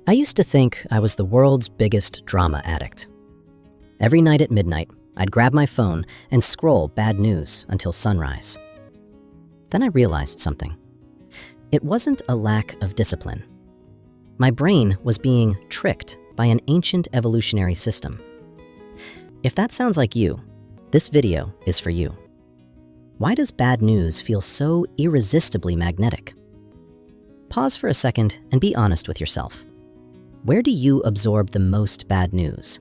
I used to think I was the world's biggest drama addict. Every night at midnight, I'd grab my phone and scroll bad news until sunrise. Then I realized something. It wasn't a lack of discipline. My brain was being tricked by an ancient evolutionary system. If that sounds like you, this video is for you. Why does bad news feel so irresistibly magnetic? Pause for a second and be honest with yourself. Where do you absorb the most bad news?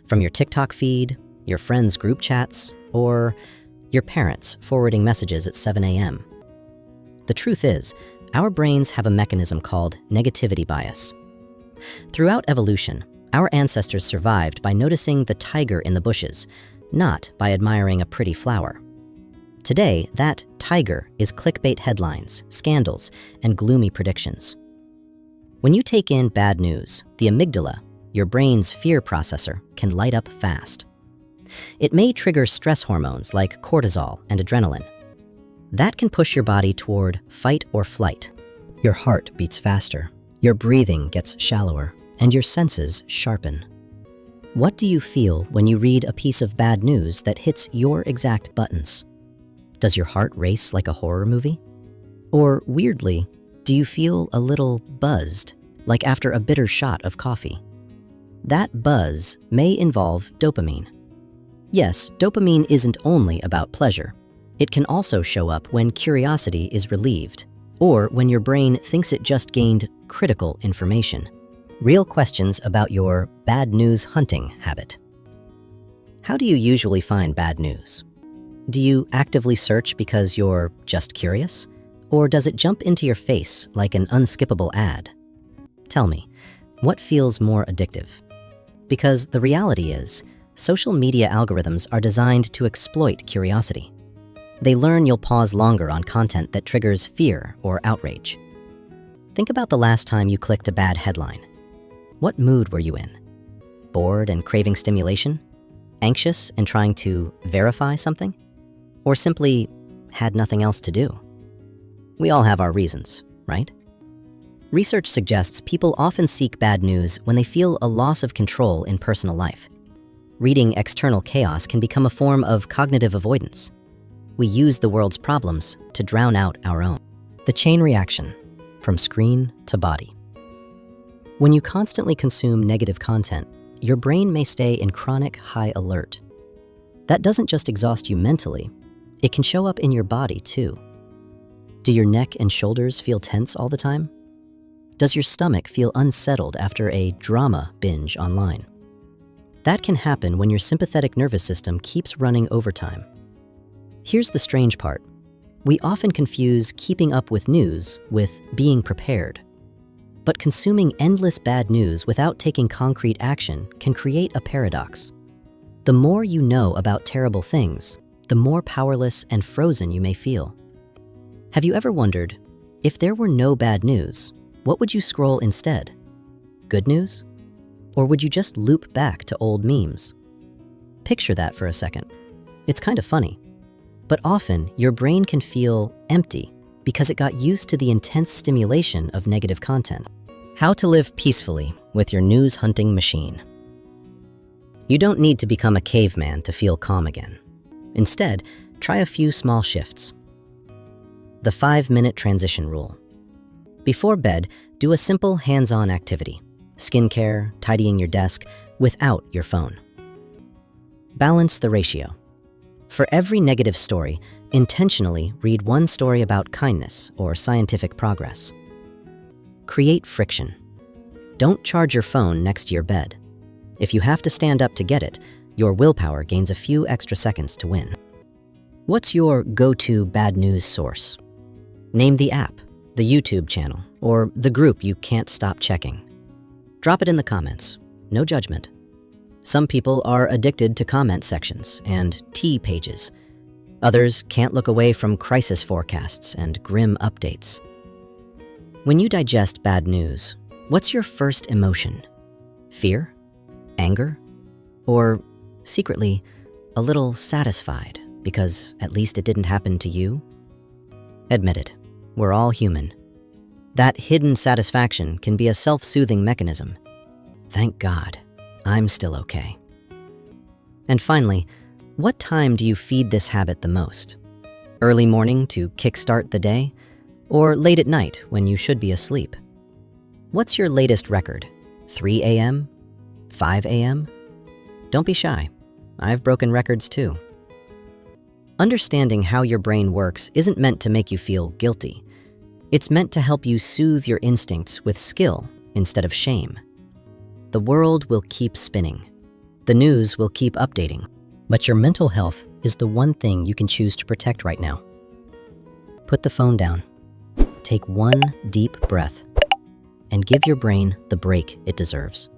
From your TikTok feed, your friends' group chats, or your parents forwarding messages at 7 a.m.? The truth is, our brains have a mechanism called negativity bias. Throughout evolution, our ancestors survived by noticing the tiger in the bushes, not by admiring a pretty flower. Today, that tiger is clickbait headlines, scandals, and gloomy predictions. When you take in bad news, the amygdala, your brain's fear processor, can light up fast. It may trigger stress hormones like cortisol and adrenaline. That can push your body toward fight or flight. Your heart beats faster, your breathing gets shallower, and your senses sharpen. What do you feel when you read a piece of bad news that hits your exact buttons? Does your heart race like a horror movie? Or, weirdly, do you feel a little buzzed, like after a bitter shot of coffee? That buzz may involve dopamine. Yes, dopamine isn't only about pleasure. It can also show up when curiosity is relieved, or when your brain thinks it just gained critical information. Real questions about your bad news hunting habit. How do you usually find bad news? Do you actively search because you're just curious? Or does it jump into your face like an unskippable ad? Tell me, what feels more addictive? Because the reality is, social media algorithms are designed to exploit curiosity. They learn you'll pause longer on content that triggers fear or outrage. Think about the last time you clicked a bad headline. What mood were you in? Bored and craving stimulation? Anxious and trying to verify something? Or simply had nothing else to do? We all have our reasons, right? Research suggests people often seek bad news when they feel a loss of control in personal life. Reading external chaos can become a form of cognitive avoidance. We use the world's problems to drown out our own. The chain reaction, from screen to body. When you constantly consume negative content, your brain may stay in chronic high alert. That doesn't just exhaust you mentally, it can show up in your body too. Do your neck and shoulders feel tense all the time? Does your stomach feel unsettled after a drama binge online? That can happen when your sympathetic nervous system keeps running overtime. Here's the strange part. We often confuse keeping up with news with being prepared. But consuming endless bad news without taking concrete action can create a paradox. The more you know about terrible things, the more powerless and frozen you may feel. Have you ever wondered, if there were no bad news, what would you scroll instead? Good news? Or would you just loop back to old memes? Picture that for a second. It's kind of funny, but often your brain can feel empty because it got used to the intense stimulation of negative content. How to live peacefully with your news hunting machine. You don't need to become a caveman to feel calm again. Instead, try a few small shifts. The 5-minute transition rule. Before bed, do a simple hands-on activity, skincare, tidying your desk, without your phone. Balance the ratio. For every negative story, intentionally read one story about kindness or scientific progress. Create friction. Don't charge your phone next to your bed. If you have to stand up to get it, your willpower gains a few extra seconds to win. What's your go-to bad news source? Name the app, the YouTube channel, or the group you can't stop checking. Drop it in the comments, no judgment. Some people are addicted to comment sections and tea pages. Others can't look away from crisis forecasts and grim updates. When you digest bad news, what's your first emotion? Fear? Anger? Or secretly, a little satisfied because at least it didn't happen to you? Admit it, we're all human. That hidden satisfaction can be a self-soothing mechanism. Thank God, I'm still okay. And finally, what time do you feed this habit the most? Early morning to kickstart the day? Or late at night when you should be asleep? What's your latest record? 3 a.m.? 5 a.m.? Don't be shy. I've broken records too. Understanding how your brain works isn't meant to make you feel guilty. It's meant to help you soothe your instincts with skill instead of shame. The world will keep spinning. The news will keep updating. But your mental health is the one thing you can choose to protect right now. Put the phone down. Take one deep breath and give your brain the break it deserves.